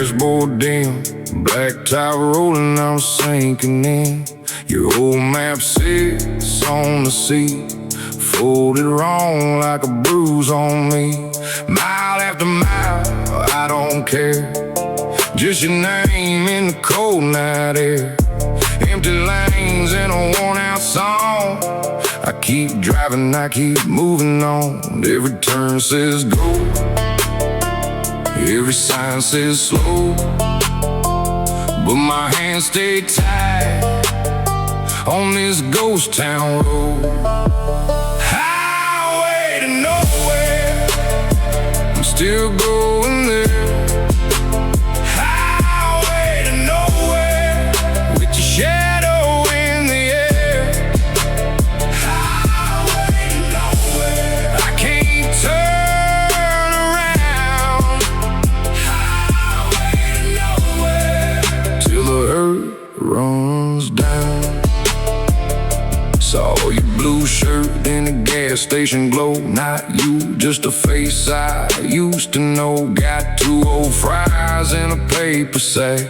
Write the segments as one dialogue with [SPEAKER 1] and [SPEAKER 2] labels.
[SPEAKER 1] dashboard dim, black top rolling, I'm sinking in. Your old map sits on the seat, folded wrong like a bruise on me. Mile after mile, I don't care, just your name in the cold night air. Empty lanes and a worn-out song. I keep driving, I keep moving on. Every turn says go, every sign says slow, but my hands stay tied on this ghost town road. Highway to nowhere, I'm still going there. Highway to nowhere, with your shadow in the air. Highway to nowhere, I can't turn around. Highway to nowhere, till the earth runs down. Saw your blue shirt in a gas station glow. Not you, just a face I used to know. Got 2 old fries and a paper sack,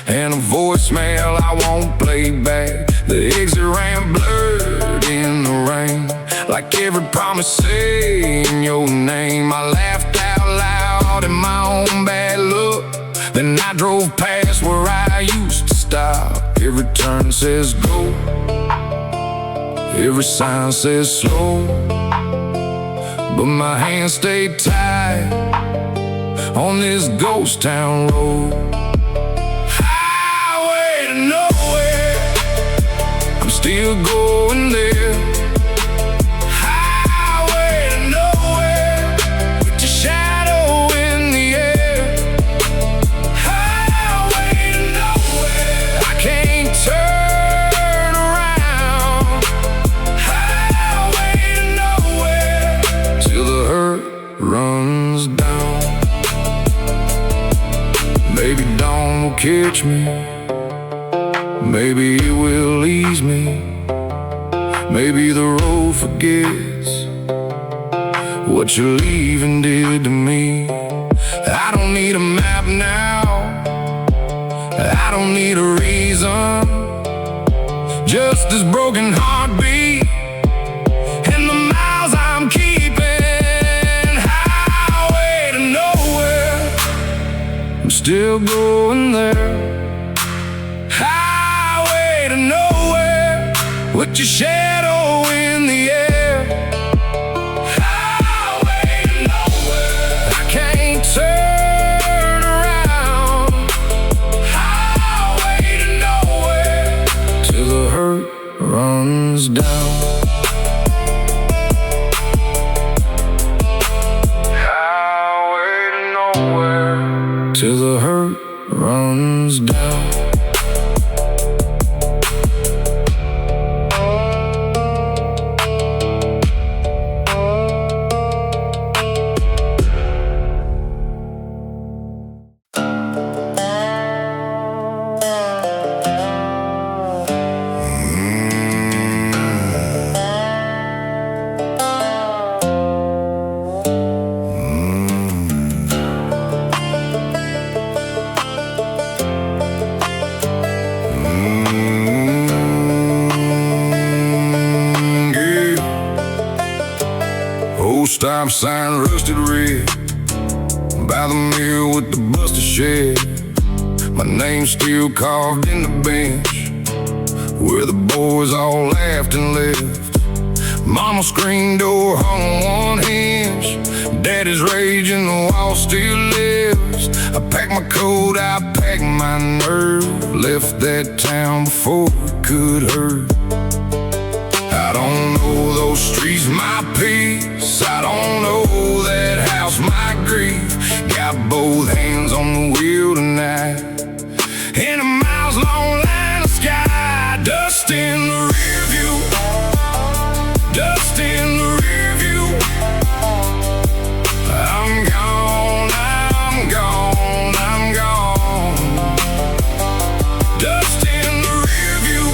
[SPEAKER 1] and a voicemail I won't play back. The exit ran blurred in the rain, like every promise saying your name. I laughed out loud at my own bad luck, then I drove past where I used to stop. Every turn says go, every sign says slow, but my hands stay tied on this ghost town road. Highway to nowhere, I'm still going there. Highway to nowhere, with your shadow in the air. Highway to nowhere, I can't turn around. Highway to nowhere, till the earth runs down. Maybe dawn will catch me, maybe it will ease me. Maybe the road forgets what you're leaving did to me. I don't need a map now, I don't need a reason, just this broken heartbeat and the miles I'm keeping. Highway to nowhere, I'm still going there. Highway to nowhere, with your shadow in the air. Highway to nowhere, I can't turn around. Highway to nowhere, till the hurt runs down. Highway to nowhere, till the hurt runs down. Stop sign rusted red by the mirror with the busted shed. My name's still carved in the bench where the boys all laughed and left. Mama's screen door hung on one hinge, Daddy's raging, the wall still lives. I packed my coat, I packed my nerve, left that town before it could hurt. I don't know those streets, my peace. I don't know that house, my grief. Got both hands on the wheel tonight, in a miles-long line of sky. Dust in the rear view, dust in the rear view. I'm gone, I'm gone, I'm gone. Dust in the rear view,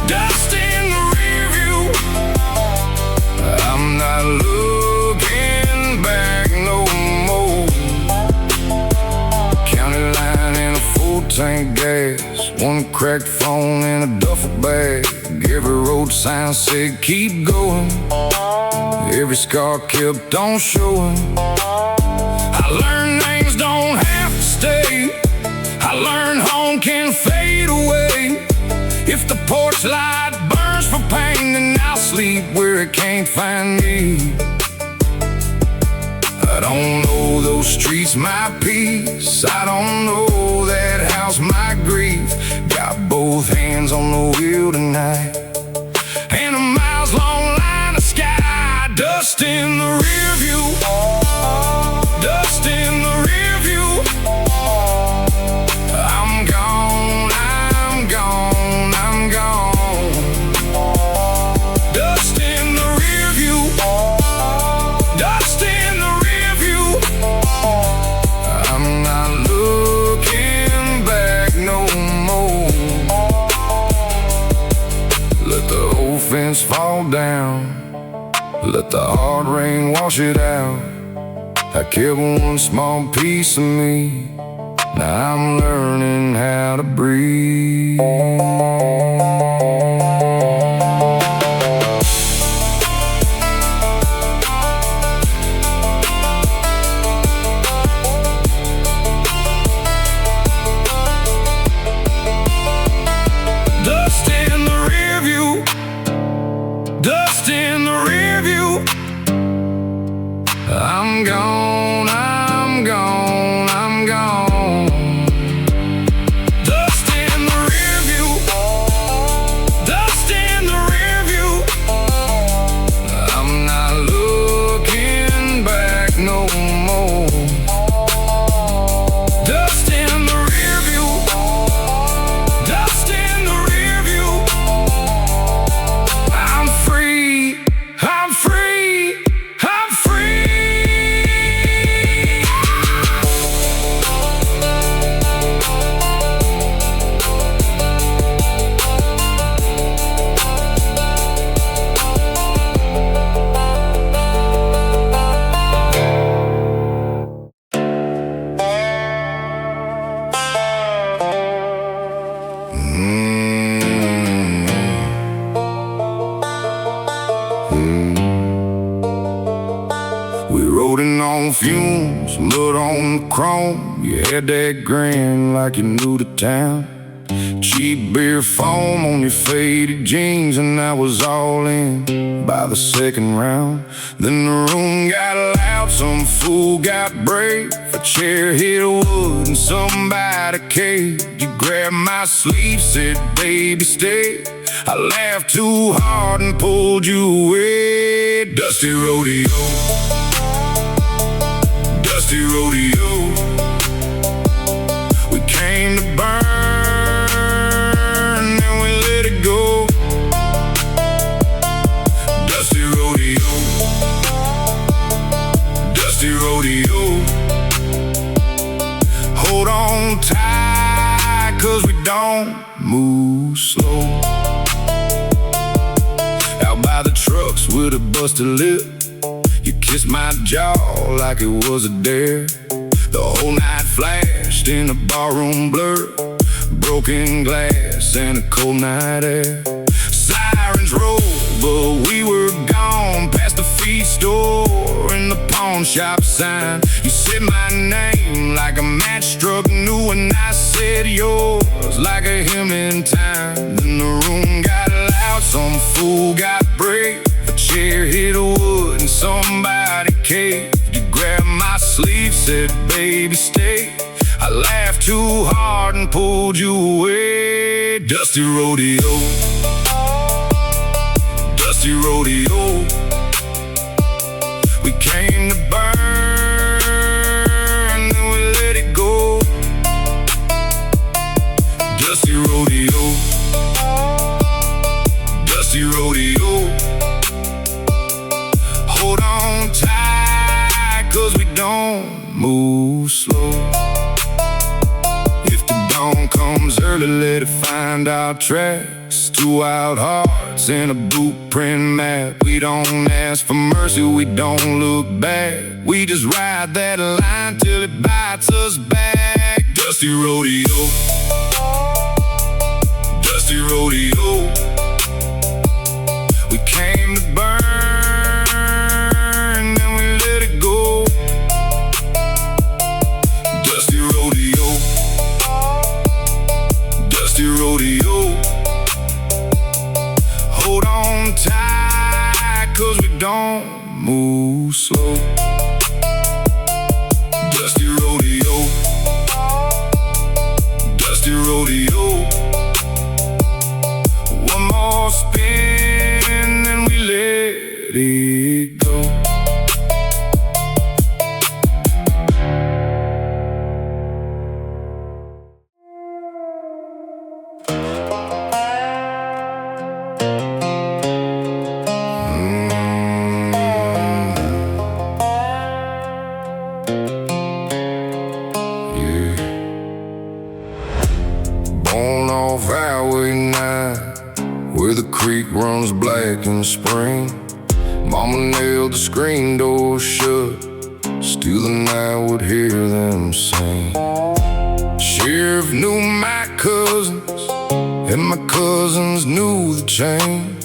[SPEAKER 1] dust in the rear view. I'm not looking back no more. tank gas, one cracked phone and a duffel bag. Every road sign said keep going, every scar kept on showing. I learned names don't have to stay, I learned home can fade away. If the porch light burns for pain, then I'll sleep where it can't find me. I don't know those streets my peace, I don't know that house my grief. Got both hands on the wheel tonight, and a miles long line of sky. Dust in the rear view, dust in the rear view. I'm gone, I'm gone, I'm gone. Dust in the rear view, dust in the rear view. I'm not looking back no more. Let the old fence fall down, let the hard rain wash it out. I kept one small piece of me, now I'm learning how to breathe. Dust in the rear view, dust in the rear view. I'm gone, I'm gone, I'm gone. Dust in the rear view, dust in the rear view. I'm not looking back no more. Dust in the rear view, dust in the rear view. I'm free, I'm free, I'm free. We rolling on fumes, mud on the chrome. You had that grin like you knew the town. Cheap beer foam on your faded jeans, and I was all in by the second round. Then the room got loud, some fool got brave. A chair hit wood and somebody caved. You grabbed my sleeve, said baby stay. I laughed too hard and pulled you away. Dusty rodeo, dusty rodeo. We came to burn, then we let it go. Dusty rodeo, dusty rodeo. Hold on tight, 'cause we don't move slow. Out by the trucks with a busted lip, you kissed my jaw like it was a dare. The whole night flashed in a barroom blur, broken glass and a cold night air. Sirens rolled, but we were gone past the feed store and the pawn shop sign. You said my name like a match struck new, and I said yours like a hymn in time. Then the room got loud, some fool got brave. A chair hit wood and somebody caved. You grabbed my sleeve, said baby stay. I laughed too hard and pulled you away. Dusty rodeo, dusty rodeo. We came to burn, then we let it go. Dusty rodeo, dusty rodeo. Hold on tight, 'cause we don't move slow. If the dawn comes early, let it find our tracks. Two wild hearts in a blueprint map. We don't ask for mercy, we don't look back. We just ride that line till it bites us back. Dusty rodeo, dusty rodeo. We came to burn, then we let it go. Dusty rodeo, dusty rodeo. Hold on tight, 'cause we don't move slow. Dusty rodeo, dusty rodeo. One more spin, then we let it go. Runs black in spring. Mama nailed the screen door shut. Still the night would hear them sing. Sheriff knew my cousins, and my cousins knew the chain.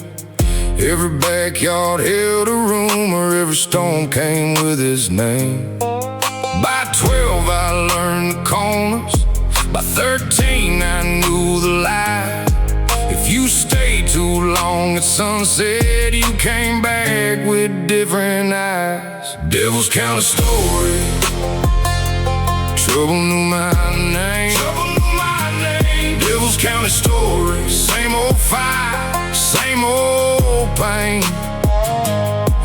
[SPEAKER 1] Every backyard held a rumor, every stone came with his name. By 12 I learned the corners, by 13 I knew the lie. If you stayed too long at sunset, you came back with different eyes. Devil's County story. Trouble knew my name. Trouble knew my name. Devil's County story. Same old fire, same old pain.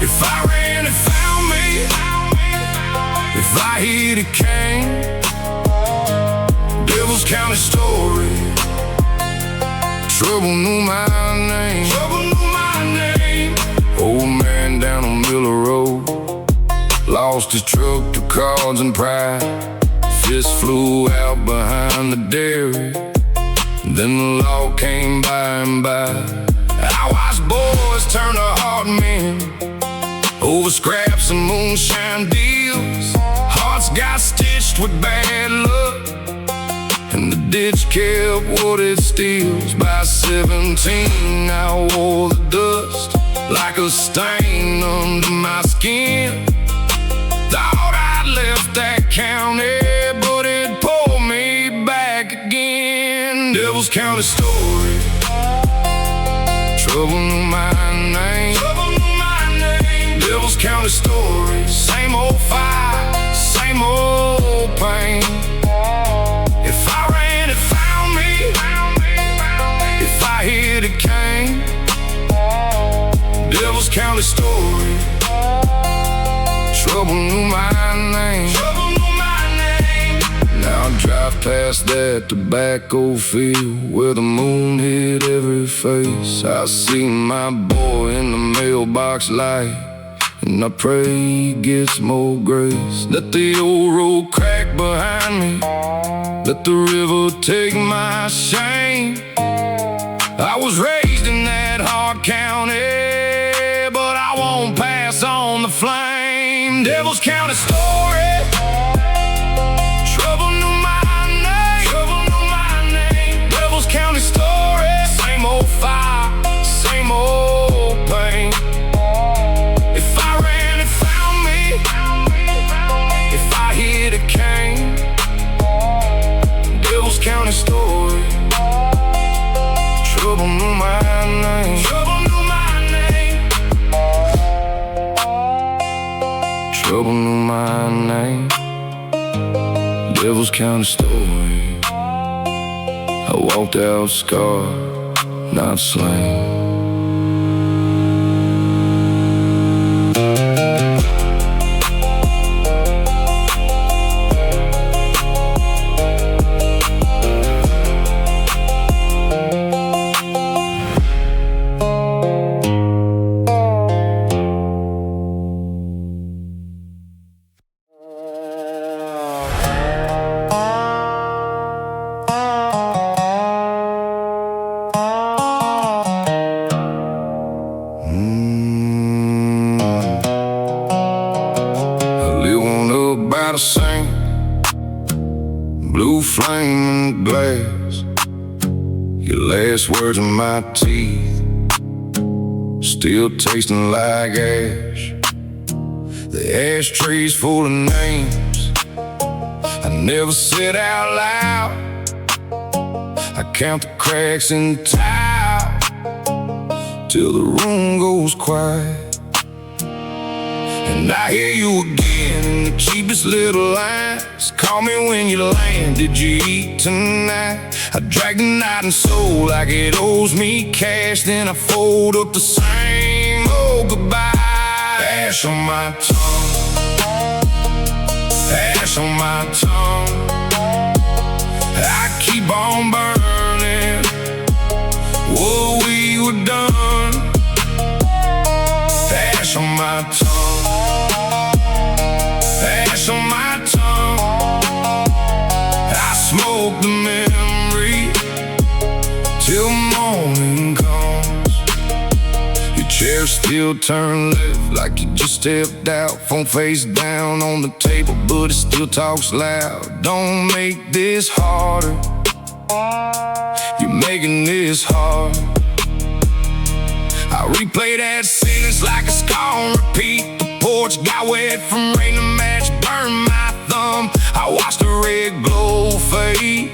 [SPEAKER 1] If I ran, it found me. If I hit, it came. Devil's County story. Trouble knew my name. Trouble knew my name. Old man down on Miller Road lost his truck to cards and pride. Fist flew out behind the dairy. Then the law came by and by. I watched boys turn to hard men over scraps and moonshine deals. Hearts got stitched with bad luck, and the ditch kept what it steals. By 17 I wore the dust like a stain under my skin. Thought I'd left that county, but it pulled me back again. Devil's County story. Trouble knew my name. Trouble knew my name. Devil's County story. Same old fire, same old pain. If I ran, it found me. If I hit, it came. Devil's County story. Trouble knew my name. Trouble knew my name. Now I drive past that tobacco field where the moon hit every face. I see my boy in the mailbox light, and I pray he gets more grace. Let the old road crack behind me, let the river take my shame. I was raised in that hard county, but I won't pass on the flame. Devil's County story. Trouble knew my name. Trouble knew my name. Devil's County story. Same old fire, same old pain. If I ran, it found me. If I hit, it came. Devil's County story. Trouble knew my name. Trouble knew my name. Trouble knew my name. Devil's County story. I walked out scarred, not slain. blue flame and glass. Your last words in my teeth, still tasting like ash. The ashtray's full of names I never said out loud. I count the cracks in the tile till the room goes quiet. And I hear you again in the cheapest little lines. Call me when you land, did you eat tonight? I drag the night and soul like it owes me cash. Then I fold up the same old goodbye. Ash on my tongue, ash on my tongue. I keep on burning what we were done. Ash on my tongue, ash on my tongue. I smoke the memory till morning comes. Your chair still turned left like you just stepped out. Phone face down on the table, but it still talks loud. Don't make this harder, you're making this hard. I replay that sentence like a scar on repeat. The porch got wet from rain, the match burned my thumb. I watched the red glow fade,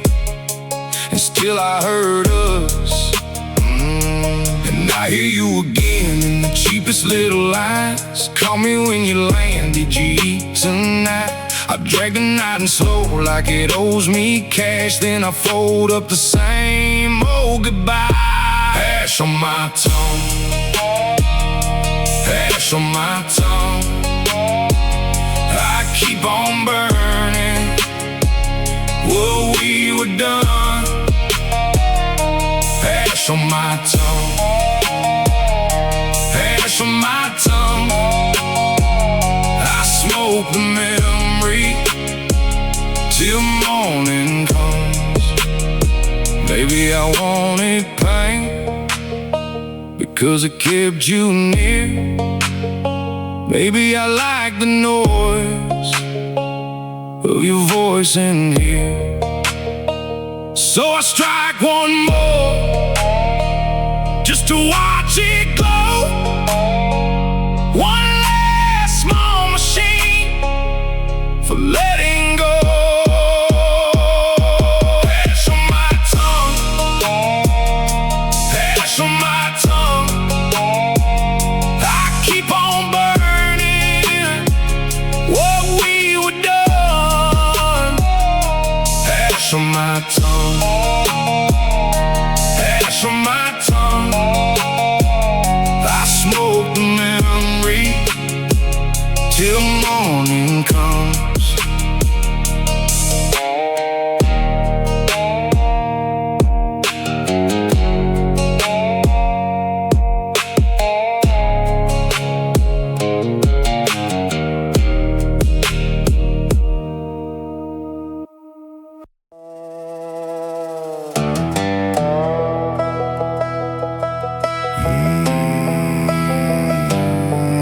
[SPEAKER 1] and still I heard us. And I hear you again in the cheapest little lines. Call me when you land, did you eat tonight? I drag the night and slow like it owes me cash. Then I fold up the same old goodbye. Ash on my tongue, ash on my tongue. I keep on burning what we were done. Ash on my tongue, ash on my tongue. I smoke the memory till morning comes. Maybe I wanted pain because it kept you near. Maybe I like the noise of your voice in here. So I strike one more just to watch it glow. One last small machine for letting go. Ash on my tongue, ash on my tongue. I keep on burning what we were done. Ash on my tongue, ash on my tongue. I smoke the memory till morning comes.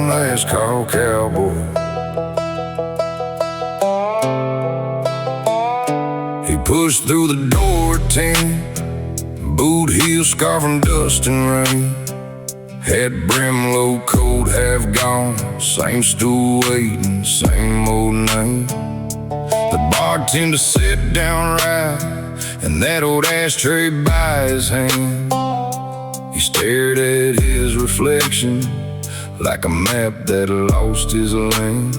[SPEAKER 1] Last call, Cowboy. He pushed through the door at 10, boot heel, scarf and dust and rain. Had brim, low coat, half gone, same stool waiting, same old name. The bartender sat down right, and that old ashtray by his hand. He stared at his reflection like a map that lost his lane.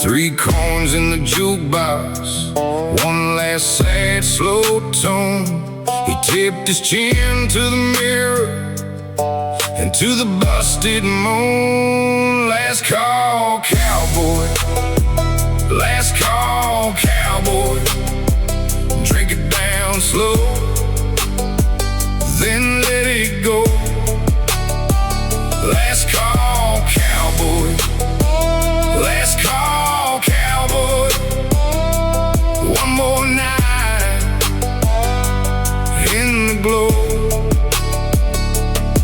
[SPEAKER 1] 3 coins in the jukebox, one last sad slow tone. He tipped his chin to the mirror and to the busted moon. Last call, Cowboy. Last call, Cowboy. Drink it down slow, then let it go. Last call, Cowboy. Last call, Cowboy. One more night in the glow.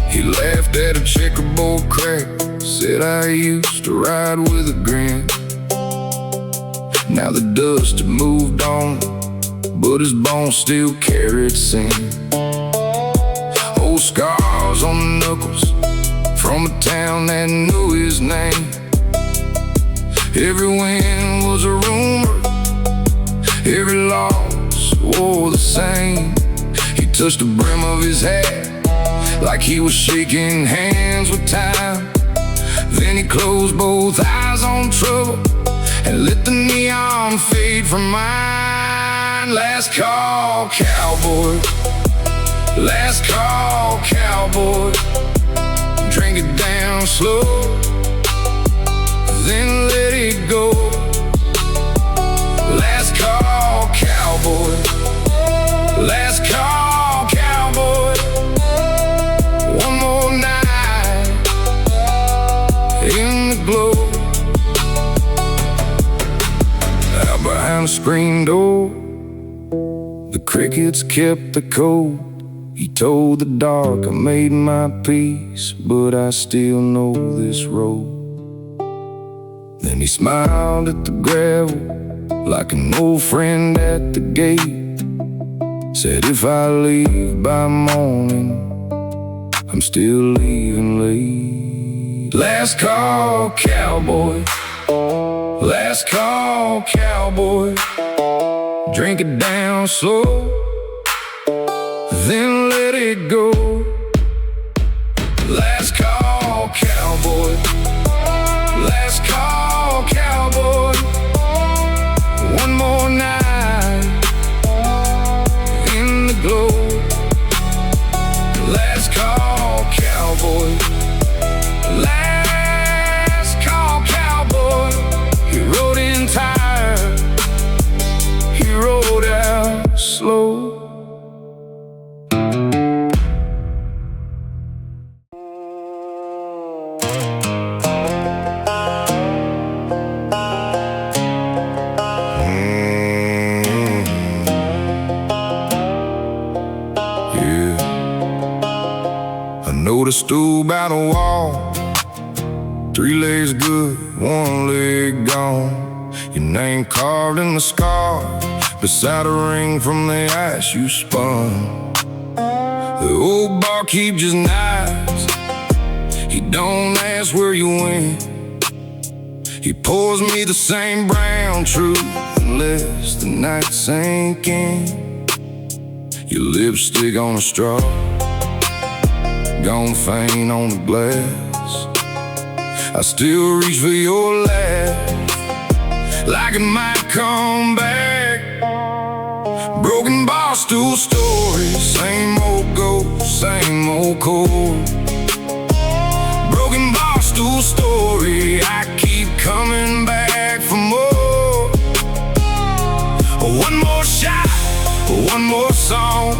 [SPEAKER 1] He laughed at a checkerboard crack, said I used to ride with a grin. Now the dust had moved on, but his bones still carried sin. Old scars on the knuckles from a town that knew his name. Every win was a rumor, every loss wore the same. He touched the brim of his hat like he was shaking hands with time. Then he closed both eyes on trouble and let the neon fade from mine. Last call, cowboy. Last call, cowboy. Drink it down slow, then let it go. Last call, cowboy. Last call, cowboy. One more night in the glow. Out behind the screen door, the crickets kept the code. He told the dark, I made my peace, but I still know this road. Then he smiled at the gravel like an old friend at the gate. Said if I leave by morning, I'm still leaving late. Last call, cowboy. Last call, cowboy. Drink it down slow, then let it go. Last call, cowboy. Last call, cowboy. One more night in the glow. Last call, cowboy. Last call, cowboy. He rode in tired, he rode out slow. The stool by the wall, 3 legs good, 1 leg gone. Your name carved in the scar beside a ring from the ice you spun. The old barkeep just nods, he don't ask where you went. He pours me the same brown truth unless the night sank in. Your lipstick on a straw, gone faint on the glass. I still reach for your laugh like it might come back. Broken Barstool stories, same old ghost, same old chord. Broken Barstool story, I keep coming back for more. One more shot, one more song,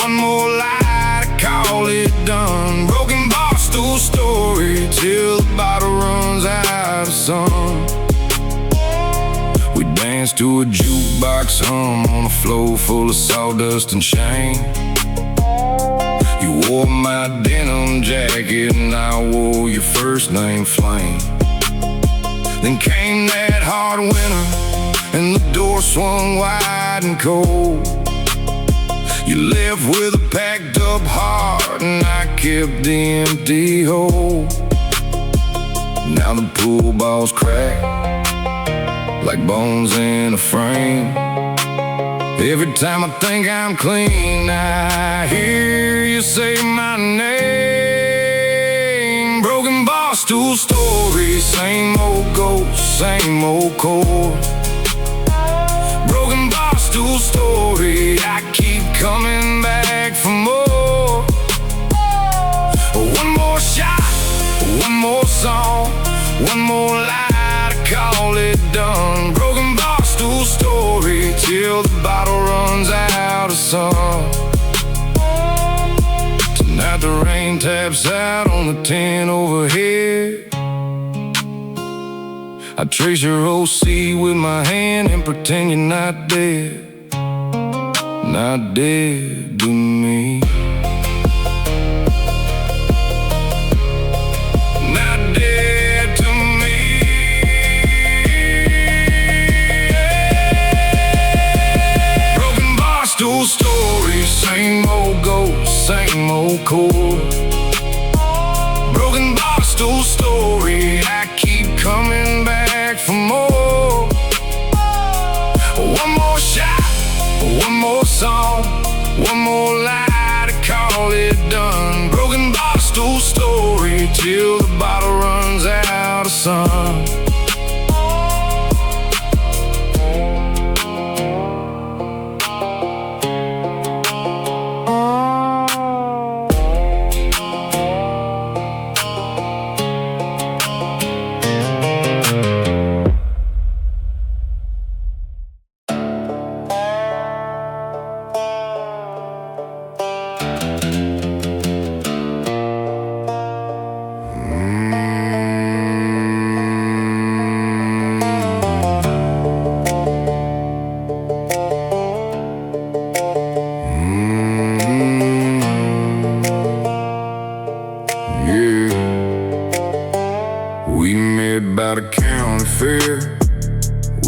[SPEAKER 1] one more light, I call it done. Broken Barstool story till the bottle runs out of sun. We dance to a jukebox hum on a floor full of sawdust and shame. You wore my denim jacket and I wore your first name Flame. Then came that hard winter and the door swung wide and cold. You left with a packed up heart and I kept the empty hole. Now the pool balls crack like bones in a frame. Every time I think I'm clean, I hear you say my name. Broken Barstool story, same old ghost, same old chord. Broken Barstool story, I keep coming back for more. One more shot, one more song, one more light, I call it done. Broken Barstool story till the bottle runs out of sun. Tonight the rain taps out on the tin overhead. I trace your OC with my hand and pretend you're not dead. Not dead to me. Not dead to me. Yeah. Barstool story. I keep coming back for more. One more shot, one more song, one more lie to call it done. Broken Barstool story till the bottle runs out of sun. We met by the county fair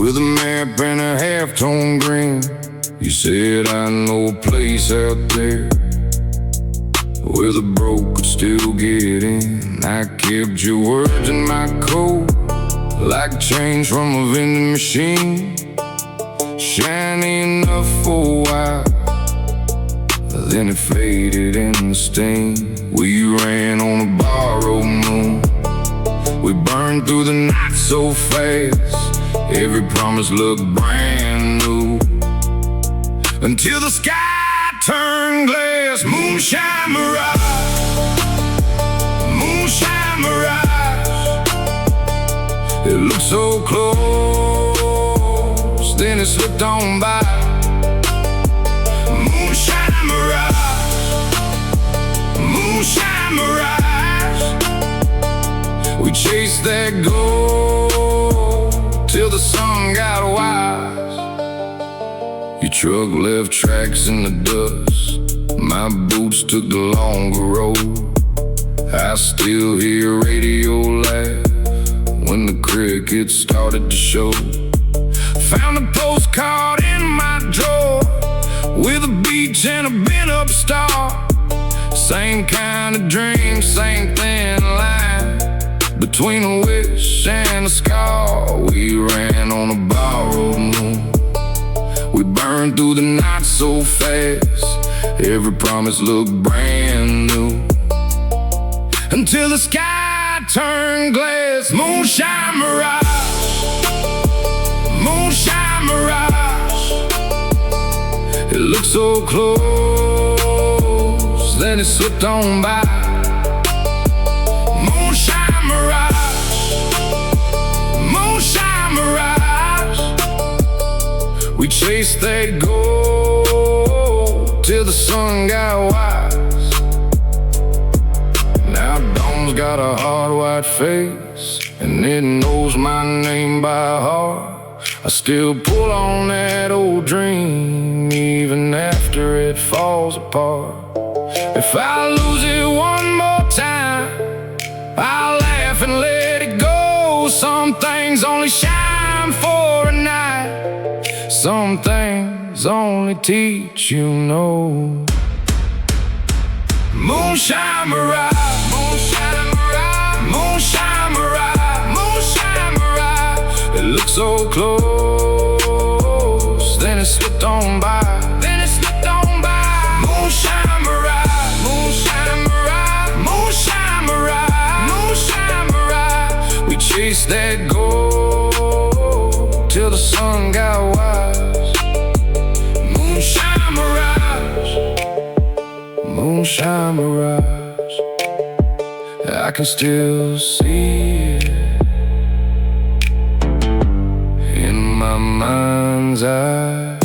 [SPEAKER 1] with a map and a half-tone grin. You said I know a place out there where the broke could still get in. I kept your words in my coat like change from a vending machine, shiny enough for a while, then it faded in the stain. We ran on a borrowed moon. We burned through the night so fast, every promise looked brand new, until the sky turned glass. Moonshine Mirage, Moonshine Mirage. It looked so close, then it slipped on by. Moonshine Mirage, Moonshine Mirage. We chased that gold till the sun got wise. Your truck left tracks in the dust, my boots took the longer road. I still hear radio laugh when the crickets started to show. Found a postcard in my drawer with a beach and a bent-up star. Same kind of dream, same thin line between a wish and a scar. We ran on a borrowed moon. We burned through the night so fast, every promise looked brand new, until the sky turned glass. Moonshine Mirage, Moonshine Mirage. It looked so close, then it slipped on by. Moonshine Mirage, Moonshine Mirage. We chased that gold till the sun got wise. Now dawn's got a hard white face and it knows my name by heart. I still pull on that old dream even after it falls apart. If I lose it one more time, I'll laugh and let it go. Some things only shine for a night, some things only teach you know. Moonshine Mirage, Moonshine Mirage, Moonshine Mirage, Moonshine Mirage. It looked so close, then it slipped on by. Then it slipped on by. Moonshine Mirage, Moonshine Mirage, Moonshine Mirage, Moonshine Mirage. We chased that gold till the sun got wise. Moonshine Mirage, Moonshine Mirage. I can still see it in my mind's eye.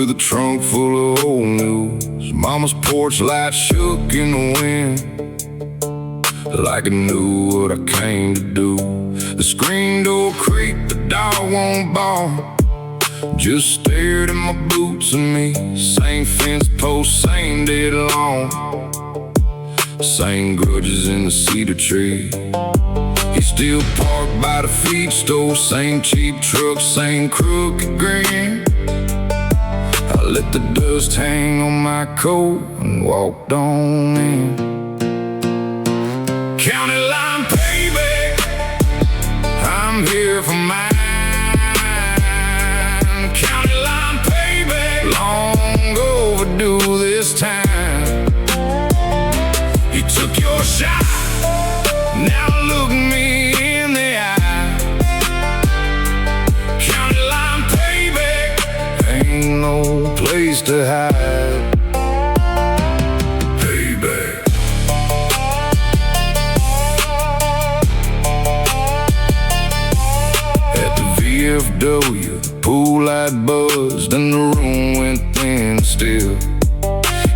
[SPEAKER 1] with a trunk full of old news. Mama's porch light shook in the wind, like it knew what I came to do. The screen door creaked, the dog won't bark, just stared at my boots and me. Same fence post, same dead lawn, same grudges in the cedar tree. He still parked by the feed store, same cheap truck, same crooked grin. I let the dust hang on my coat and walked on in. County line payback, I'm here for mine. County line payback, long overdue this time. You took your shot, now look me in the eye. County line payback, ain't no place to hide. Payback. At the VFW, the pool light buzzed and the room went thin still.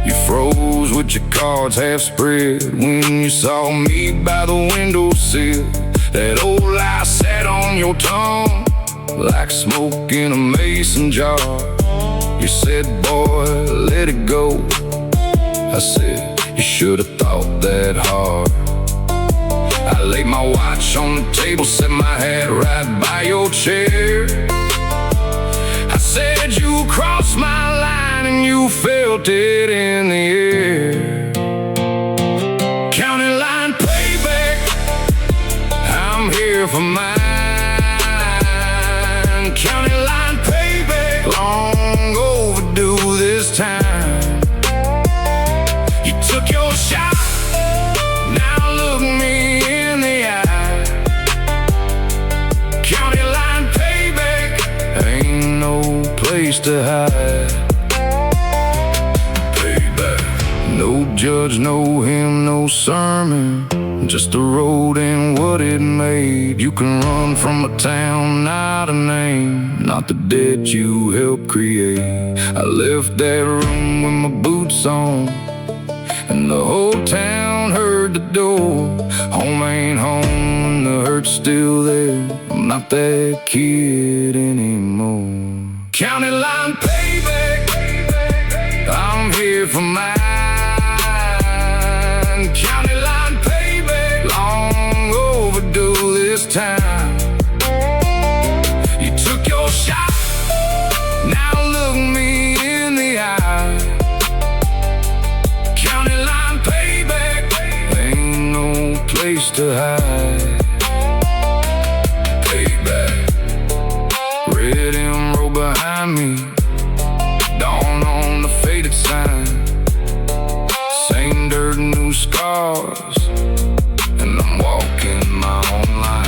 [SPEAKER 1] You froze with your cards half spread when you saw me by the windowsill. That old lie sat on your tongue like smoke in a mason jar. You said, boy, let it go. I said, you should have thought that hard. I laid my watch on the table, set my hat right by your chair. I said, you crossed my line and you felt it in the air. County line payback, I'm here for mine. County line payback, long overdue this time. You took your shot, now look me in the eye. County line payback, ain't no place to hide. Payback. No judge, no hymn, no sermon, just a road and what it made. You can run from a town, not a name, not the debt you helped create. I left that room with my boots on, and the whole town heard the door. Home ain't home and the hurt's still there. I'm not that kid anymore. County line payback, I'm here for mine. County line payback, long overdue this time. You took your shot, now look me in the eye. County line payback, ain't no place to hide. Payback. Red emerald behind me, dawn on the faded sign. Same dirt, new scars, and I'm walking my own line.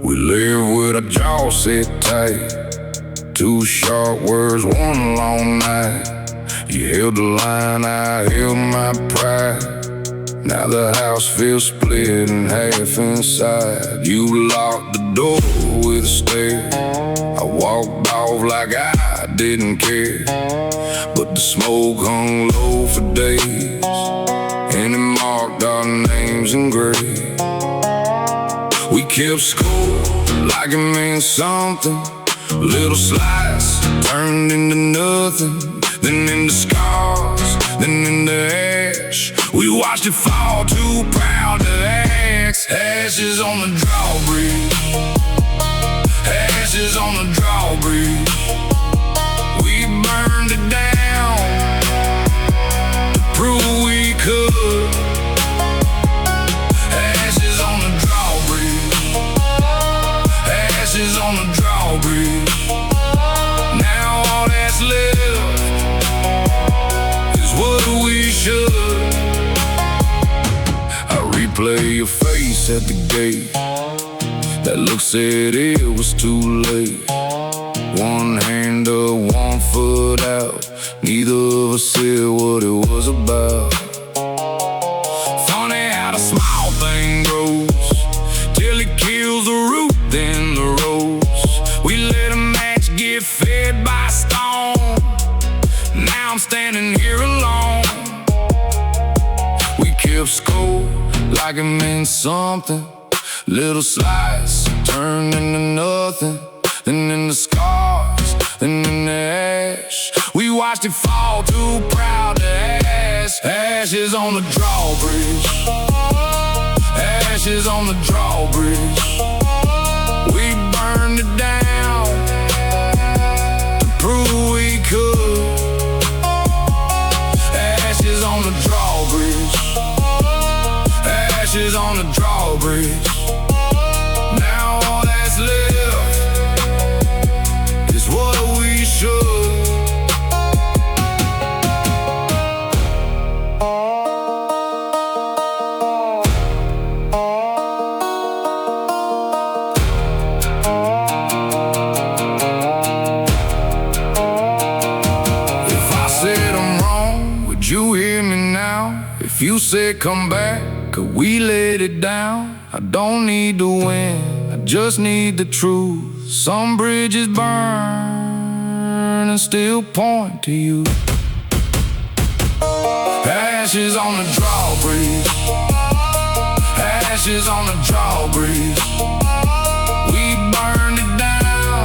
[SPEAKER 1] We live with our jaws set tight, two sharp words, one long night. You held the line, I held my pride. Now the house feels split in half inside. You locked the door with a stare. I walked off like I didn't care, but the smoke hung low for days, and it marked our names in gray. We kept score like it meant something. Little slice turned into nothing, then into scars, then into ash. We watched it fall, too proud to ask. Ashes on the drawbridge, ashes on the drawbridge. We burned it down to prove we could. Ashes on the drawbridge, ashes on the drawbridge. face at the gate. That look said it was too late. One hand up, 1 foot out. Neither of us said what it was about. Funny how the small thing grows till it kills the root, then the rose. We let a match get fed by a stone. Now I'm standing here alone. We kept score like it meant something. Little slice turned into nothing. Then in the scars, then in the ash. We watched it fall, too proud to ask. Ashes on the drawbridge. Ashes on the drawbridge. We burned it down to prove we could. Ashes on the drawbridge. Ashes on the drawbridge. Now all that's left is what we should. If I said I'm wrong, would you hear me now? If you said come back, could we let it down? I don't need to win, I just need the truth. Some bridges burn and still point to you. Ashes on the drawbridge. Ashes on the drawbridge. We burned it down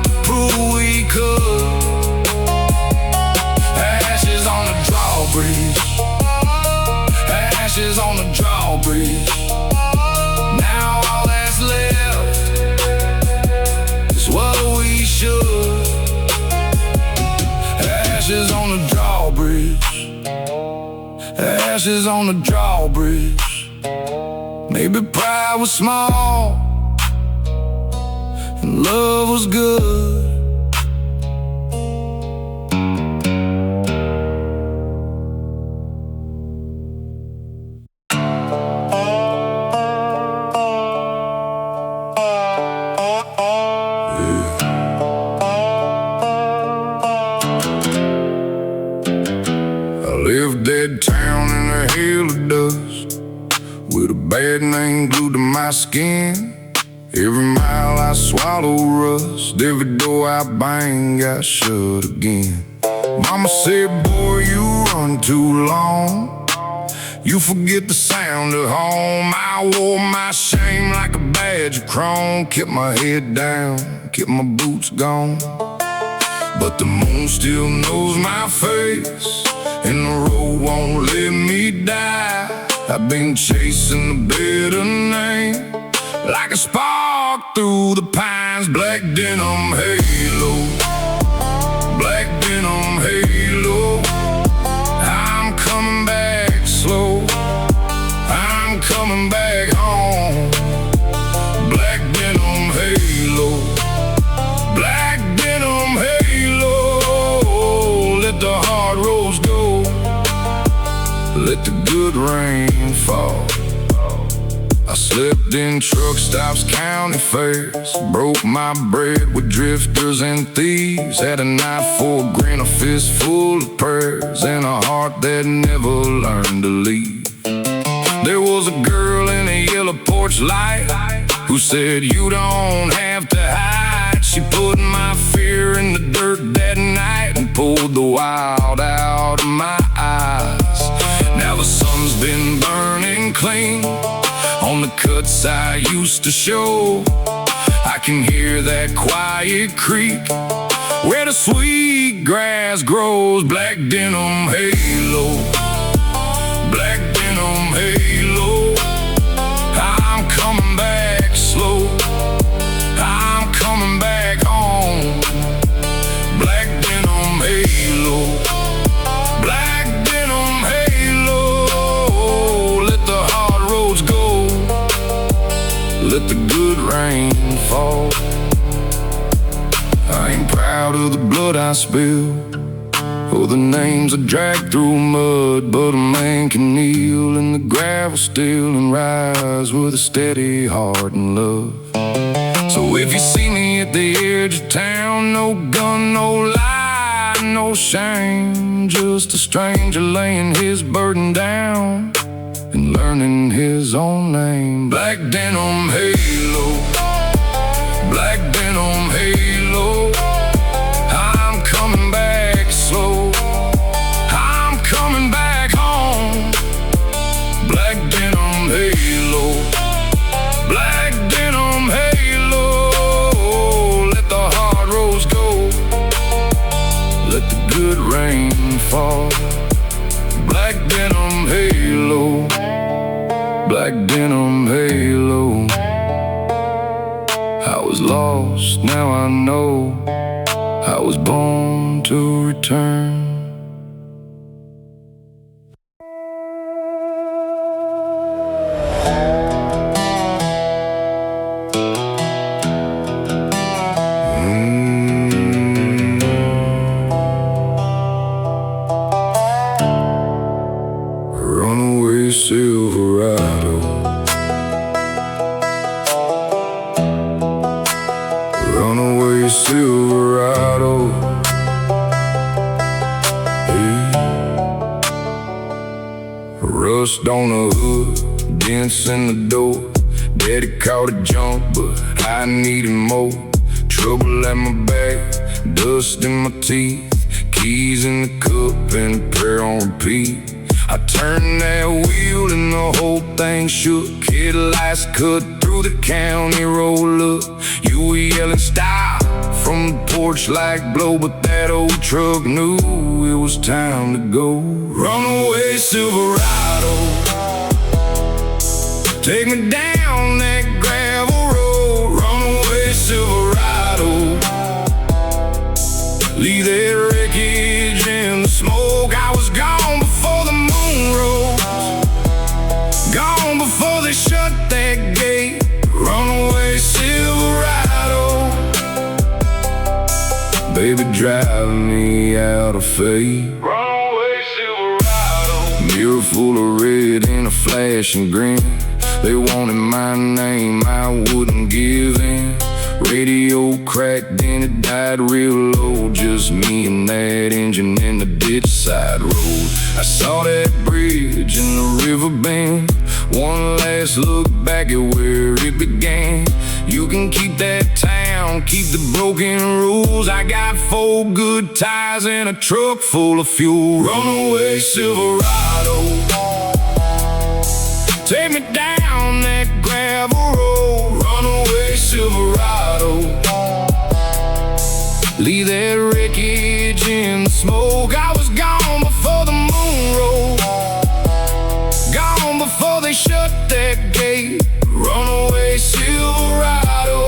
[SPEAKER 1] to prove we could. Ashes on the drawbridge. Ashes on the drawbridge. Now all that's left is what we should. Ashes on the drawbridge. Ashes on the drawbridge. Maybe pride was small and love was good. Dead town in a hail of dust, with a bad name glued to my skin. Every mile I swallow rust, every door I bang got shut again. Mama said, boy, you run too long, you forget the sound of home. I wore my shame like a badge of chrome, kept my head down, kept my boots gone. But the moon still knows my face, and the road won't let me die. I've been chasing the better name, like a spark through the pines. Black denim halo, black denim halo. I'm coming back slow, I'm coming back home. Black denim halo, black denim halo. Let the hard roads go, let the good rain fall. I slept in truck stops, county fairs, broke my bread with drifters and thieves. Had a knife for a grin, a fist full of prayers, and a heart that never learned to leave. There was a girl in a yellow porch light who said, you don't have to hide. She put my fear in the dirt that night and pulled the wild out of my eyes. Now the sun's been burning clean on the cuts I used to show. I can hear that quiet creek where the sweet grass grows. Black denim halo, black denim halo. I'm coming back slow, I'm coming back home. Black denim halo, black denim halo. Let the hard roads go, let the good rain fall. I ain't proud of the blood I spilled Oh, the names are dragged through mud, but a man can kneel in the gravel still and rise with a steady heart and love. So if you see me at the edge of town, no gun, no lie, no shame, just a stranger laying his burden down and learning his own name. Black denim halo, black denim halo, I'm coming back slow, I'm coming back home. Black denim halo, black denim halo, let the hard roads go, let the good rain fall. Black denim halo, black denim halo. I was lost, now I know I was born to return. Runaway Silverado, runaway Silverado, hey. Rust on the hood, dents in the door. Daddy caught a jump, but I needed more. Trouble at my back, dust in my teeth, keys in the cup and a prayer on repeat. I turned that wheel and the whole thing shook. Headlights cut through the county road. Look, you were yelling stop from the porch like blow, but that old truck knew it was time to go. Runaway Silverado, take me down that gravel road. Runaway Silverado, leave that wreckage in the smoke. I was gone before the moon rose, gone before they shut that gate. Runaway Silverado, baby, drive me out of faith. Runaway Silverado, mirror full of red and a flashing grin. They wanted my name, I wouldn't give in. Radio cracked and it died real low, just me and that engine in the ditch side road. I saw that bridge in the river bend, one last look back at where it began. You can keep that town, keep the broken rules. I got 4 good tires and a truck full of fuel. Runaway Silverado, take me down that gravel road. Runaway Silverado, leave that wreckage in the smoke. I was gone before the moon rose, gone before they shut that gate. Runaway Silverado,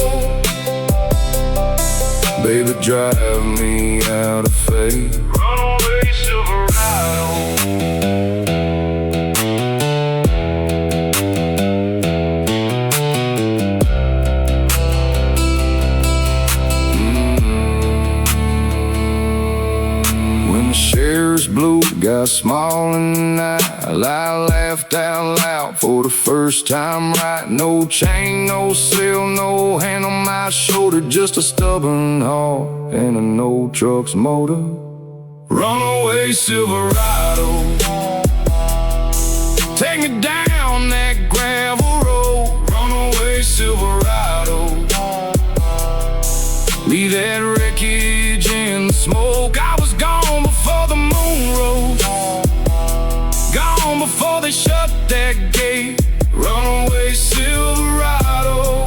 [SPEAKER 1] baby, drive me out of faith. Runaway Silverado, blue got small in the night, I laughed out loud for the first time right. No chain, no sail, no hand on my shoulder, just a stubborn heart and an old truck's motor. Runaway Silverado, take me down that gravel road. Runaway Silverado, leave that wreckage in the smoke. I was gone before the moon rose, gone before they shut that gate. Runaway Silverado,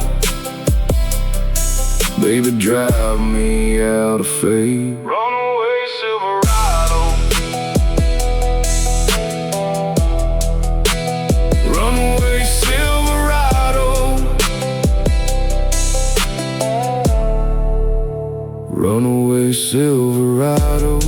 [SPEAKER 1] baby, drive me out of faith. Runaway Silverado, runaway Silverado, runaway Silverado.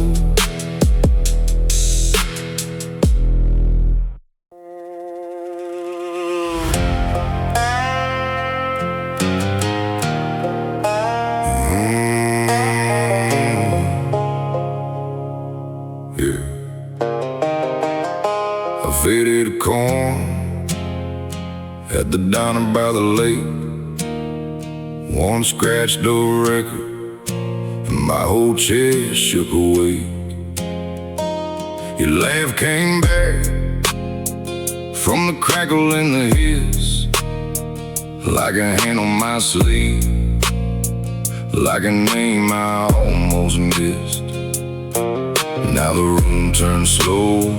[SPEAKER 1] corn at the diner by the lake. One scratched a record and my whole chest shook awake. Your laugh came back from the crackle in the hiss, like a hand on my sleeve, like a name I almost missed. Now the room turns slow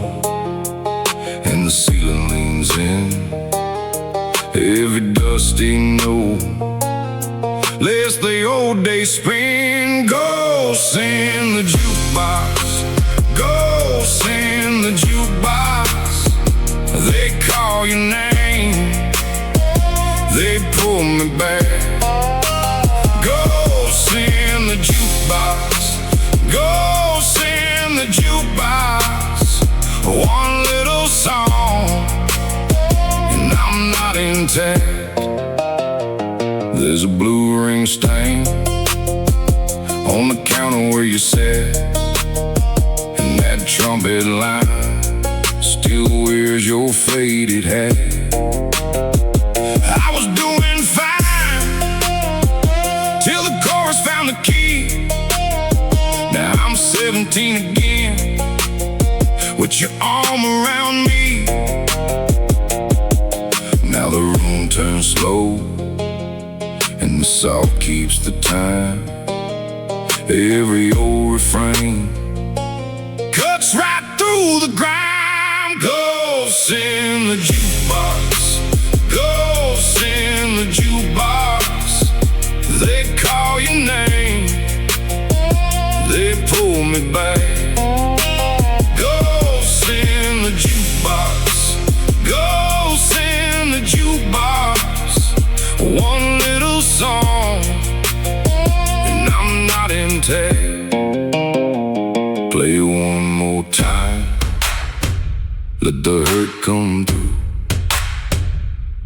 [SPEAKER 1] and the ceiling leans in. Every dusty note lets the old days spin. Ghosts in the jukebox, ghosts in the jukebox. They call your name, they pull me back. Ghosts in the jukebox, ghosts in the jukebox. One little song and I'm not intact. There's a blue ring stain on the counter where you sat, and that trumpet line still wears your faded hat. I was doing fine till the chorus found the key. Now I'm 17 again with your arm around me. Now the room turns slow and the salt keeps the time. Every old refrain cuts right through the grime. Ghosts in the jukebox, ghosts in the jukebox. They call your name, they pull me back. Ghosts in the jukebox, ghosts in the jukebox. One little song and I'm not intact. Play one more time, let the hurt come through.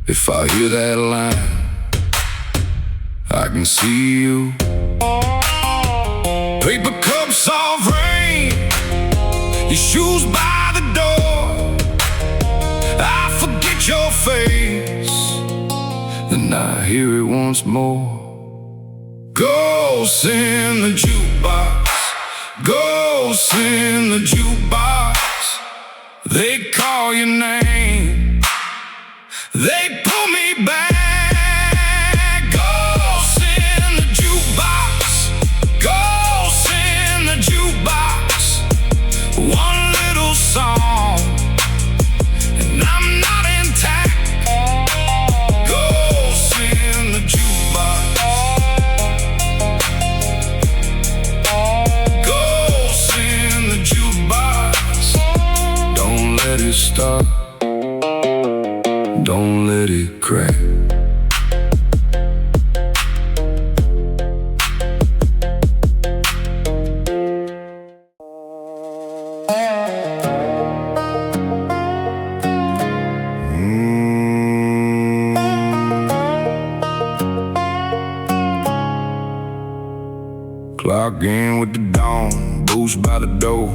[SPEAKER 1] If I hear that line, I can see you. Paper cups of rain, your shoes by the door. I forget your face, then I hear it once more. Ghosts in the jukebox, ghosts in the jukebox. They call your name, they pull me back. Ghosts in the jukebox, ghosts in the jukebox. One little song and I'm not intact. Ghosts in the jukebox, ghosts in the jukebox. Don't let it stop, don't let it crack. Clock in with the dawn, boost by the door.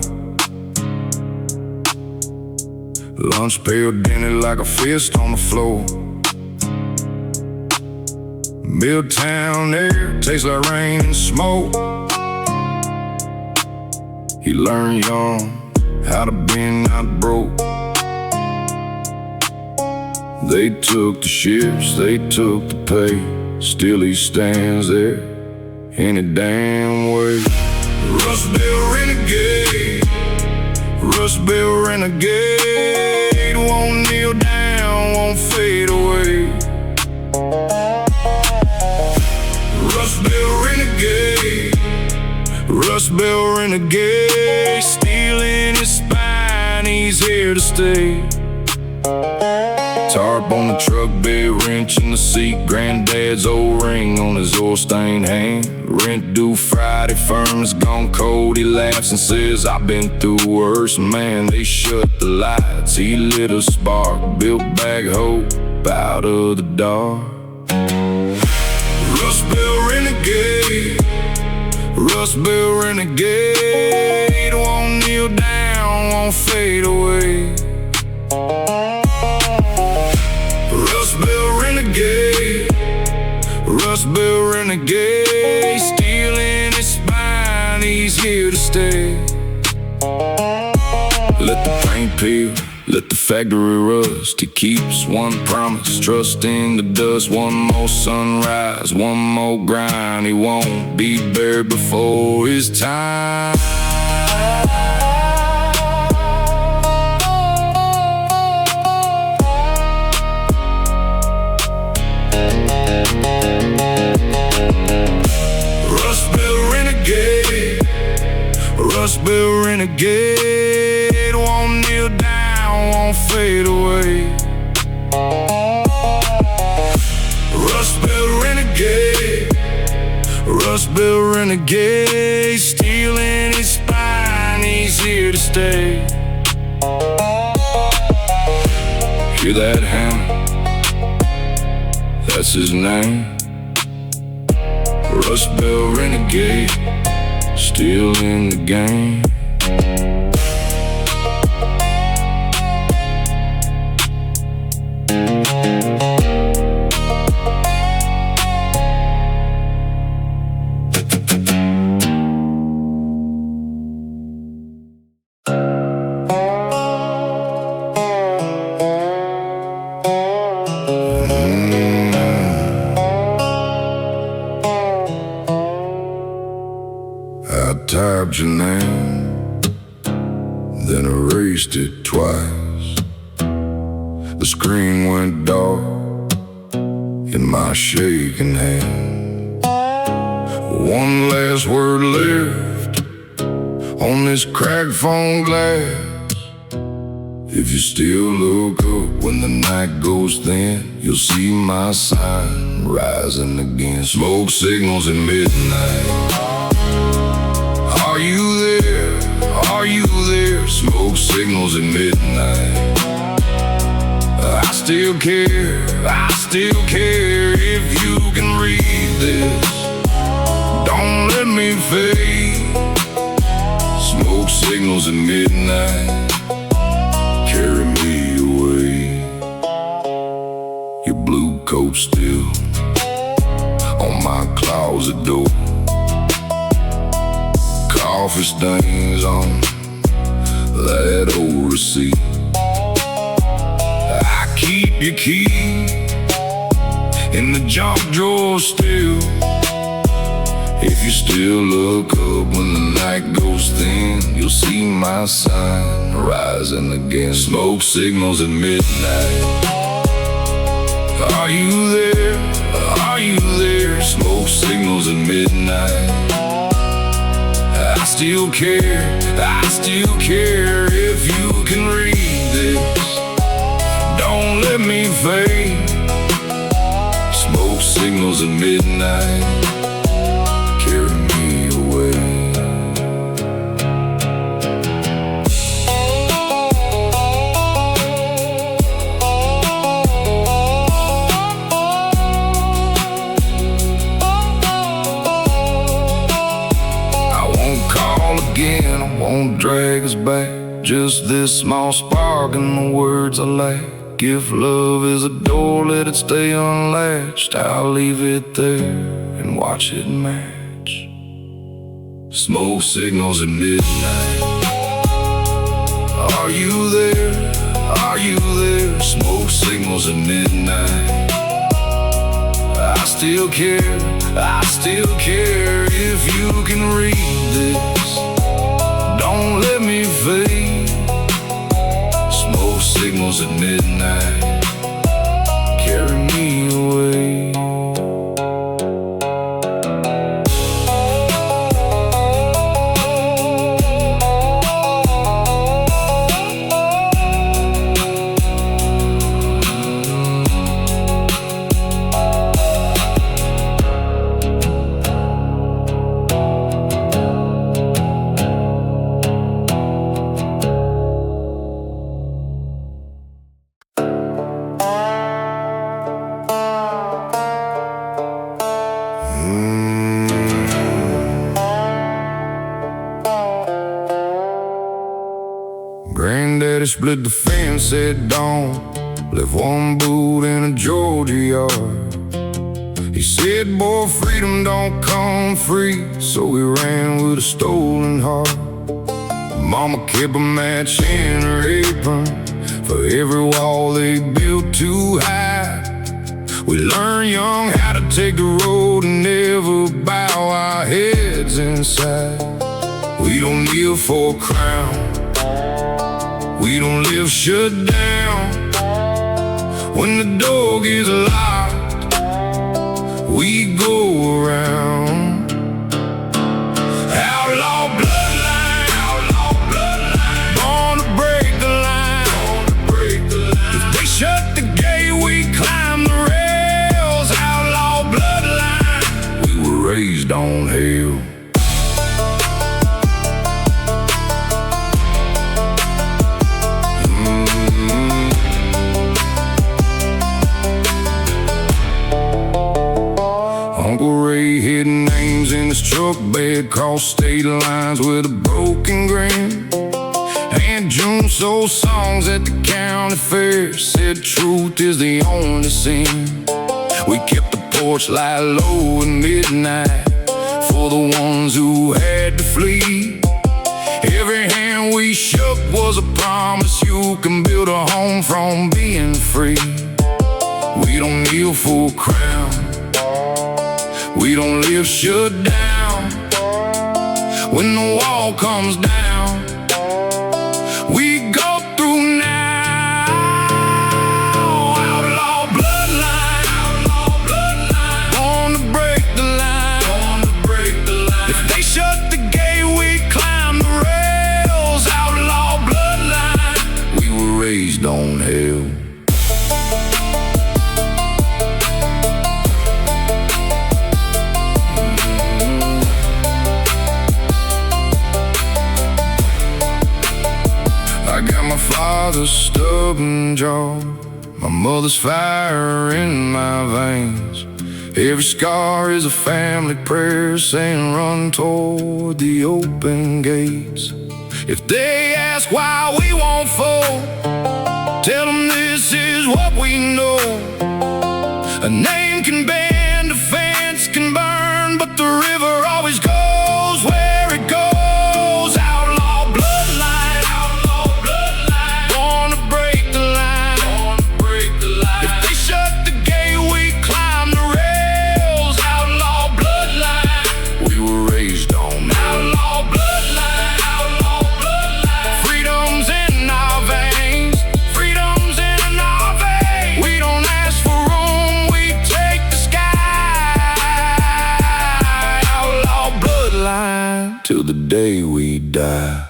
[SPEAKER 1] Lunch pail dinner like a fist on the floor. Milltown air tastes like rain and smoke. He learned young how to bend, not broke. They took the ships, they took the pay. Still he stands there any damn way. Rust Belt Renegade, Rust Belt Renegade. Won't kneel down, won't fade away. Rust Belt Renegade, Rust Belt Renegade. Steel in his spine, he's here to stay. Tarp on the truck bed, wrench in the seat. Granddad's old ring on his oil-stained hand. Rent due Friday, firm is gone cold. He laughs and says, I've been through worse. Man, they shut the lights. He lit a spark, built back hope out of the dark. Rust Belt Renegade, Rust Belt Renegade. Won't kneel down, won't fade away. he's here to stay. Let the paint peel, let the factory rust. He keeps one promise, trusting the dust. One more sunrise, one more grind. He won't be buried before his time. Rust Belt Renegade, Rust Belt Renegade, won't kneel down, won't fade away. Rust Belt Renegade, Rust Belt Renegade, steel in his spine, he's here to stay. Hear that hammer? That's his name. Rust Belt Renegade, still in the game. Typed your name, then erased it twice. The screen went dark in my shaking hand. One last word left on this cracked phone glass. If you still look up when the night goes thin, you'll see my sign rising again. Smoke signals at midnight. Are you there? Are you there? Smoke signals at midnight. I still care, I still care. If you can read this, don't let me fade. Smoke signals at midnight, carry me away. Your blue coat still on my closet door. Coffee stains on that old receipt. I keep your key in the junk drawer still. If you still look up when the night goes thin, you'll see my sign rising again. Smoke signals at midnight. Are you there? Are you there? Smoke signals at midnight. I still care, I still care. If you can read this, don't let me fade. Smoke signals at midnight, carry me away. Again, I won't drag us back. Just this small spark in the words I lack. If love is a door, let it stay unlatched. I'll leave it there and watch it match. Smoke signals at midnight. Are you there? Are you there? Smoke signals at midnight. I still care, I still care. If you can read this, don't let me fade. Smoke signals at midnight, carry me away. Granddaddy split the fence at dawn, left one boot in a Georgia yard. He said, boy, freedom don't come free, so we ran with a stolen heart. Mama kept a match in her apron for every wall they built too high. We learned young how to take the road and never bow our heads inside. We don't live for a crown, we don't live shut down. When the door gets locked, we go around. Outlaw bloodline, outlaw bloodline, born to break the line, born to break the line. If they shut the gate, we climb the rails. Outlaw bloodline, we were raised on hell. Uncle Ray hid names in his truck bed, crossed state lines with a broken grin. Aunt June sold songs at the county fair, said truth is the only sin. We kept the porch light low at midnight for the ones who had to flee. Every hand we shook was a promise you can build a home from being free. We don't kneel for a crown, we don't live shut down. When the wall comes down, we go through now. Outlaw bloodline, outlaw bloodline, born to break the line, born to break the line. If they shut the gate, we climb the rails. Outlaw bloodline, we were raised on hell. My father's stubborn jaw, my mother's fire in my veins. Every scar is a family prayer saying run toward the open gates. If they ask why we won't fall, tell them this is what we know. A name can bend, a fence can burn, but the river always goes where it goes. Till the day we die.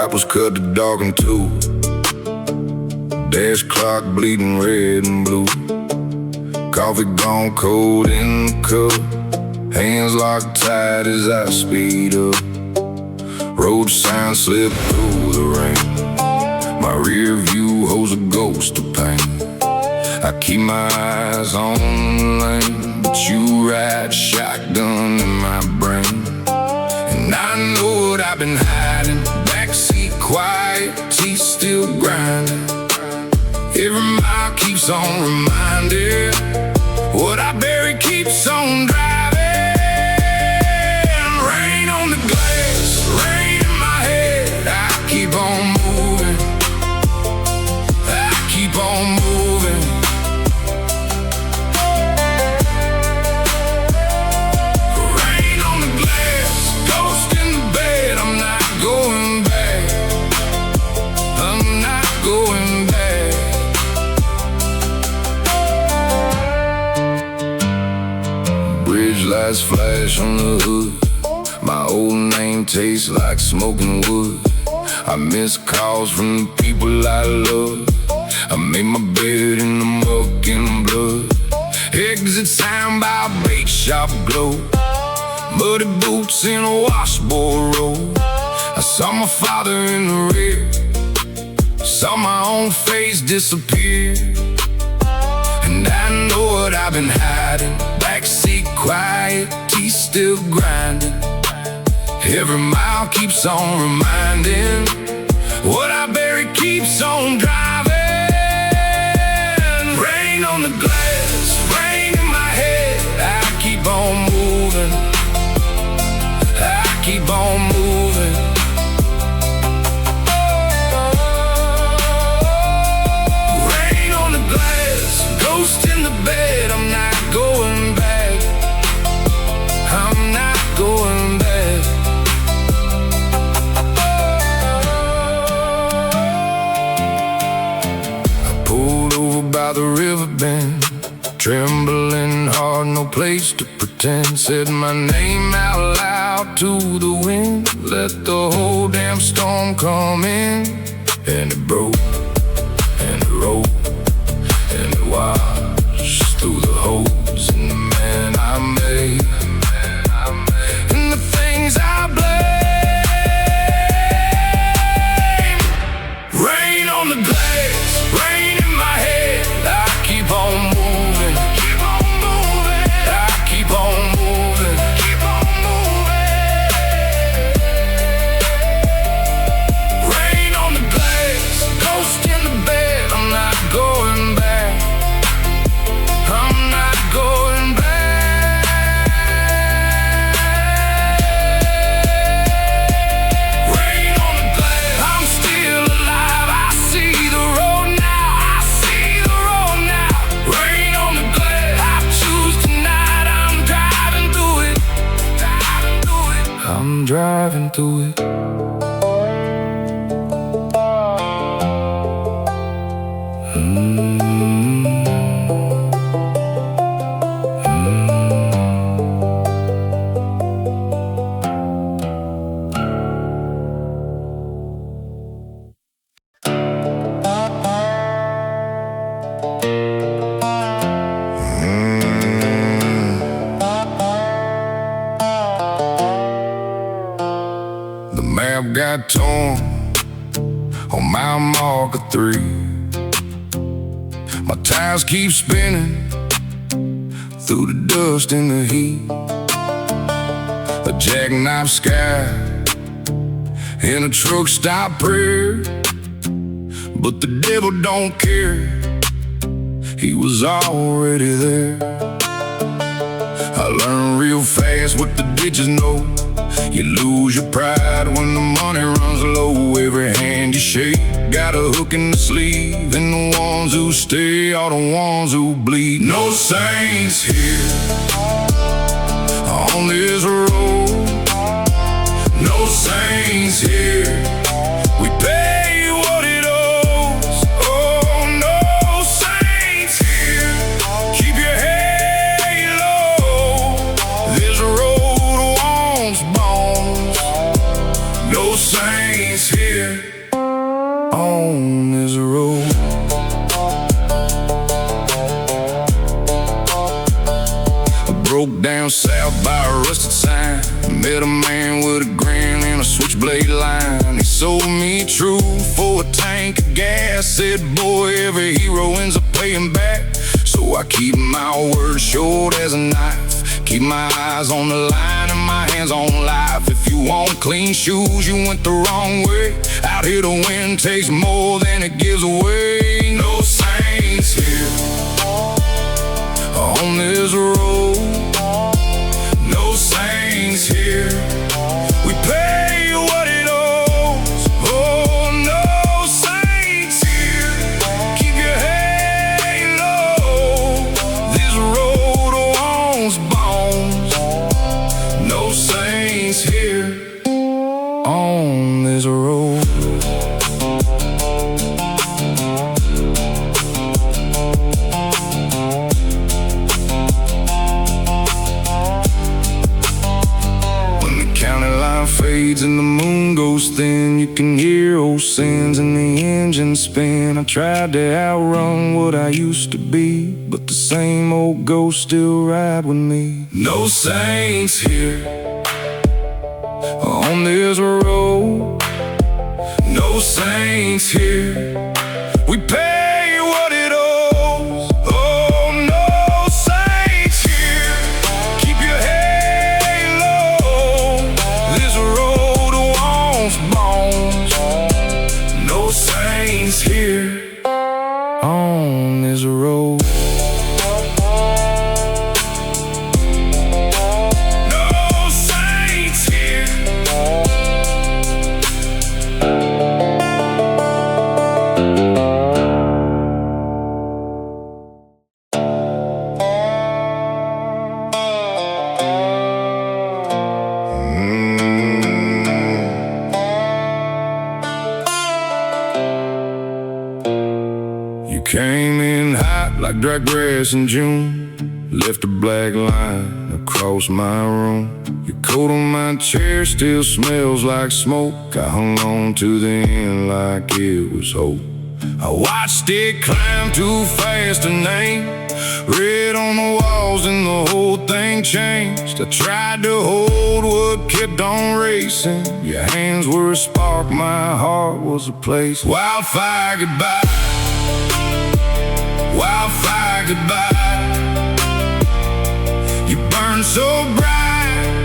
[SPEAKER 1] Apples cut the dog in two, dash clock bleeding red and blue. Coffee gone cold in the cup, hands locked tight as I speed up. Road sign slip through the rain, my rear view holds a ghost of pain. I keep my eyes on the lane, but you ride shotgun in my brain. And I know what I've been hiding, backseat quiet, teeth still grinding. Every mile keeps on reminding, what I bury keeps on driving. Rain on the glass, rain in my head, I keep on moving, I keep on moving. Rain on the glass, ghost in the bed, I'm not going back, I'm not going back. Bridge lights flash on the hood, my old name tastes like smoking wood. I miss calls from the people I love, I made my bed in the muck and blood. Exit sign by a bait shop glow, muddy boots in a washboard road. I saw my father in the rear, saw my own face disappear. And I know what I've been hiding, backseat quiet, teeth still grinding. Every mile keeps on reminding, what I bury keeps on driving. Rain on the glass, rain in my head, I keep on moving, I keep on moving. Rain on the glass, ghost in the bed, I'm not going back, I'm not going back. By the river bend, trembling hard, no place to pretend. Said my name out loud to the wind, let the whole damn storm come in. And it broke, and it rolled, and it washed through the holes in the man I made, and the things I blame. Rain on the glass, rain in my head, I keep on moving, keep on moving, I keep on moving, keep on moving. Rain on the glass, ghost in the bed, I'm not going back, I'm not going back. Rain on the glass, I'm still alive, I see the road now, I see the road now. Rain on the glass, I choose tonight, I'm driving through it, driving through it, I'm driving through it. The map got torn on mile marker 3. My tires keep spinning through the dust and the heat. A jackknife sky in a truck stop prayer, but the devil don't care, he was already there. I learned real fast what the ditches know, you lose your pride when the money runs low. Every hand you shake got a hook in the sleeve, and the ones who stay are the ones who bleed. No saints here on this road, no saints here, we pay what it owes. Oh, no saints here, keep your head low, this road wants bones. No saints here on this road. I broke down south by a rusted sign, met a man with a grin and a switchblade line. He sold me truth for a tank of gas, said boy, every hero ends up paying back. So I keep my words short as a knife, keep my eyes on the line and my hands on life. If you want clean shoes, you went the wrong way. Out here the wind takes more than it gives away. No saints here on this road, no saints here, we pay what it owes. Oh, no saints here, keep your head low, this road wants bones. No saints here on this road. Fades and the moon goes thin, you can hear old sins in the the engine spin. I tried to outrun what I used to be, but the same old ghost still ride with me. No saints here on this road, no saints here. We pay what it owes. Oh, no saints here. Keep your head low. This road wants bones. No saints here on this road. No saints here. Came in hot like dry grass in June. Left a black line across my room. Your coat on my chair still smells like smoke. I hung on to the end like it was hope. I watched it climb too fast to name. Red on the walls and the whole thing changed. I tried to hold what kept on racing. Your hands were a spark, my heart was a place. Wildfire goodbye. Wildfire goodbye. You burned so bright,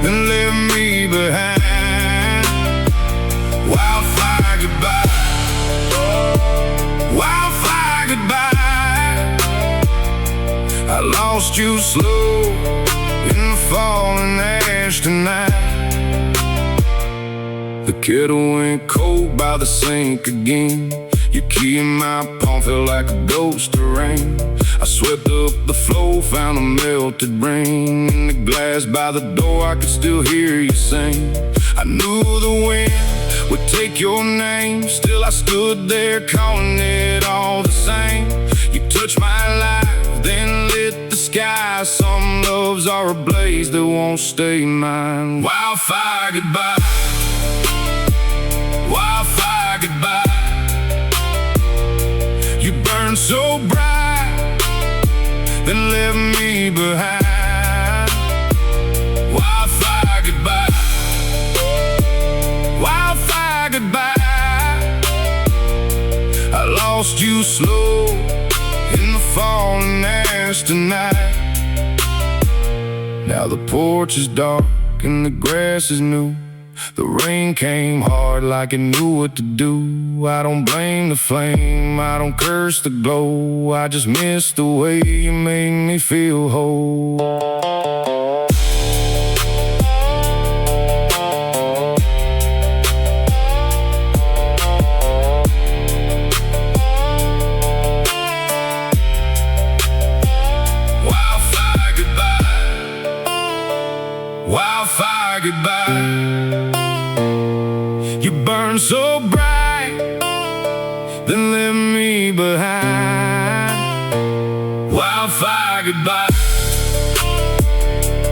[SPEAKER 1] then left me behind. Wildfire goodbye. Wildfire goodbye. I lost you slow in the falling ash tonight. The kettle went cold by the sink again. Your key in my palm felt like a ghost of rain. I swept up the floor, found a melted brain. In the glass by the door I could still hear you sing. I knew the wind would take your name. Still I stood there calling it all the same. You touched my life, then lit the sky. Some loves are ablaze that won't stay mine. Wildfire goodbye. Wildfire goodbye. You burned so bright, then left me behind. Wildfire goodbye. Wildfire goodbye. I lost you slow in the falling ash tonight. Now the porch is dark and the grass is new. The rain came hard like it knew what to do. I don't blame the flame, I don't curse the glow. I just miss the way you made me feel whole. Wildfire goodbye. Wildfire goodbye. You burned so bright, then left me behind. Wildfire goodbye.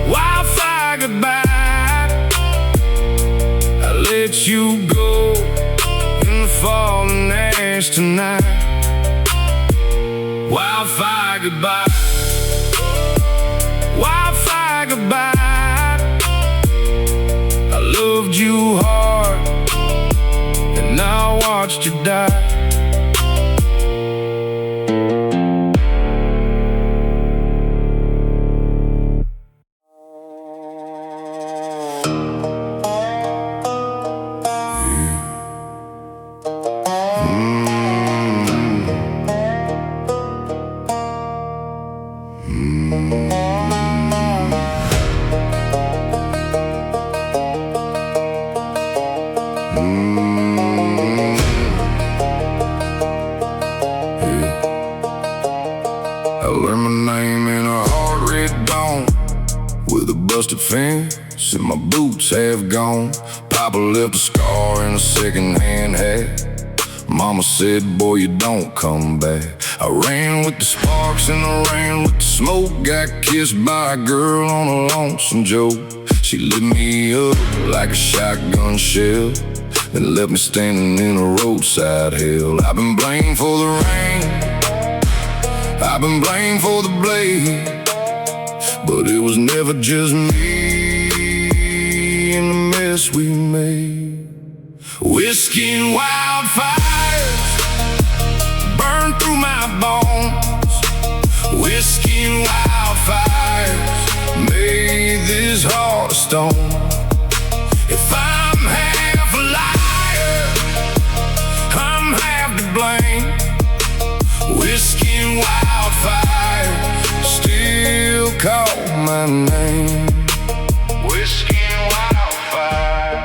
[SPEAKER 1] Wildfire goodbye. I let you go in the falling ash tonight. Wildfire goodbye. Wildfire goodbye. I loved you hard, and I watched you die. I learned my name in a hard red dawn, with a busted fence and my boots half gone. Papa left a scar in a second-hand hat. Mama said, boy, you don't come back. I ran with the sparks and I ran with the smoke. Got kissed by a girl on a lonesome Joe. She lit me up like a shotgun shell. and left me standing in a roadside hell. I've been blamed for the rain, I've been blamed for the blade, but it was never just me and the mess we made. Whiskey and wildfires burn through my bones. Whiskey and wildfires made this heart of stone. If I'm half a liar, I'm half to blame. Whiskey and wildfire still call my name. Whiskey and wildfire.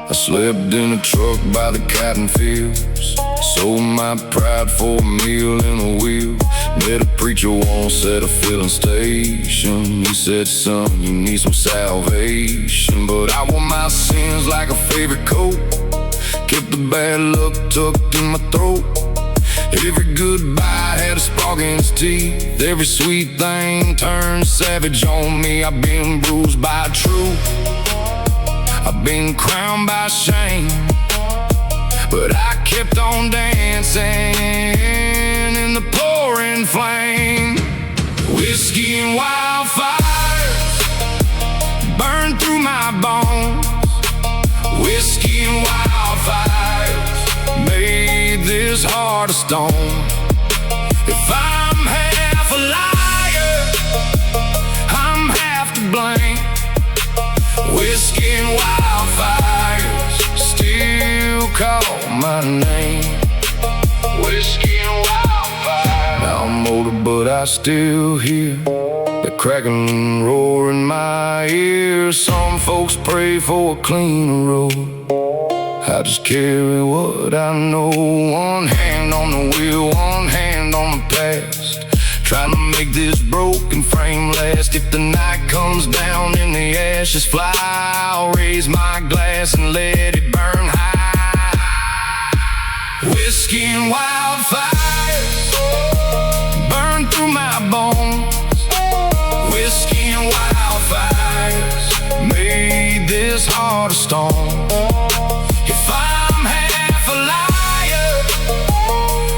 [SPEAKER 1] I slept in a truck by the cotton fields, sold my pride for a meal in a wheel. Met a preacher once at a filling station. He said, son, you need some salvation. But I wore my sins like a favorite coat, kept the bad luck tucked in my throat. Every goodbye had a spark in its teeth. Every sweet thing turned savage on me. I've been bruised by truth, I've been crowned by shame, but I kept on dancing in the pouring flame. Whiskey and wildfires burn through my bones. Whiskey and wildfires made this heart of stone. If I'm half a liar, I'm half to blame. Whiskey and wildfires still call my name. Whiskey and wildfire. Now I'm older, but I still hear the crackling and roar in my ears. Some folks pray for a cleaner road, I just carry what I know. One hand on the wheel, one hand on the past, trying to make this broken frame last. If the night comes down and the ashes fly, I'll raise my glass and let it burn high. Whiskey and wildfires burn through my bones. Whiskey and wildfires made this heart of stone. If I'm half a liar,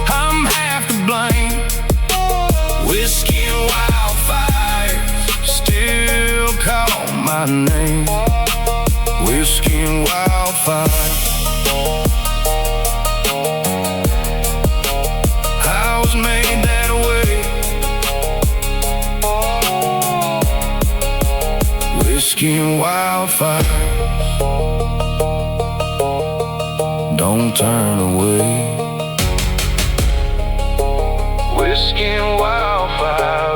[SPEAKER 1] I'm half to blame. Whiskey and wildfires still call my name. Whiskey and wildfire. I was made that way. Whiskey and wildfire. Don't turn away. Whiskey and wildfire.